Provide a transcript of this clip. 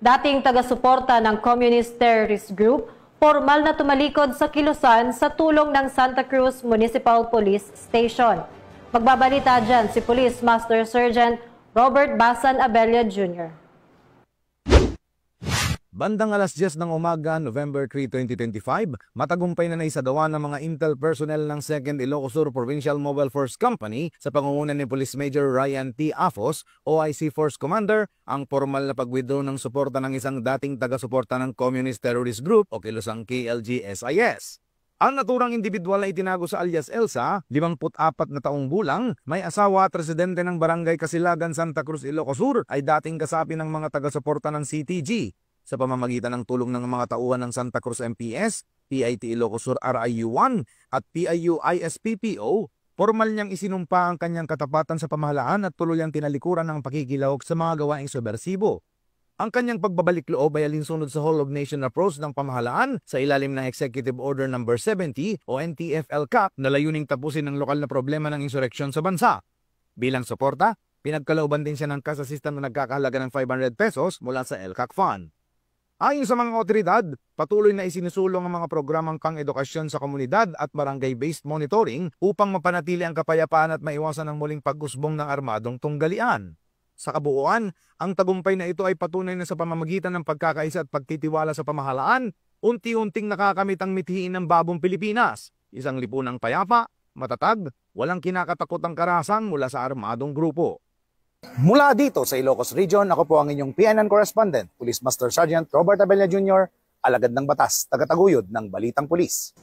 Dating taga-suporta ng Communist Terrorist Group, formal na tumalikod sa kilusan sa tulong ng Santa Cruz Municipal Police Station. Magbabalita dyan si Police Master Sergeant Robert Basan Abella Jr. Bandang alas 10 ng umaga, November 3, 2025, matagumpay na naisagawa ng mga Intel personnel ng 2nd Ilocos Sur Provincial Mobile Force Company sa pangunguna ni Police Major Ryan T. Afos, OIC Force Commander, ang formal na pag-withdraw ng suporta ng isang dating taga-suporta ng Communist Terrorist Group o kilusang KLG-SIS. Ang naturang individual na itinago sa alias Elsa, 54 na taong gulang, may asawa at residente ng Barangay Kasilagan, Santa Cruz, Ilocos Sur, ay dating kasapi ng mga taga-suporta ng CTG. Sa pamamagitan ng tulong ng mga tauhan ng Santa Cruz MPS, PIT Ilocos Sur RIU-1 at PIU ISPPO, formal niyang isinumpa ang kanyang katapatan sa pamahalaan at tuluyang tinalikuran ng pakikilahok sa mga gawaing subversibo. Ang kanyang pagbabalik loob ay alinsunod sa Whole of Nation approach ng pamahalaan sa ilalim ng Executive Order No. 70 o NTF-LCAP na layuning tapusin ang lokal na problema ng insureksyon sa bansa. Bilang suporta, pinagkalooban din siya ng cash assistance na nagkakahalaga ng 500 pesos mula sa LCAC Fund. Ayon sa mga otoridad, patuloy na isinusulong ang mga programang pang-edukasyon sa komunidad at barangay-based monitoring upang mapanatili ang kapayapaan at maiwasan ang muling pag-usbong ng armadong tunggalian. Sa kabuuan, ang tagumpay na ito ay patunay na sa pamamagitan ng pagkakaisa at pagtitiwala sa pamahalaan, unti-unting nakakamit ang mithiin ng Bagong Pilipinas, isang lipunang payapa, matatag, walang kinakatakotang karahasan mula sa armadong grupo. Mula dito sa Ilocos Region, ako po ang inyong PNN correspondent, Police Master Sergeant Robert Abella Jr., alagad ng batas, tagataguyod ng Balitang Pulis.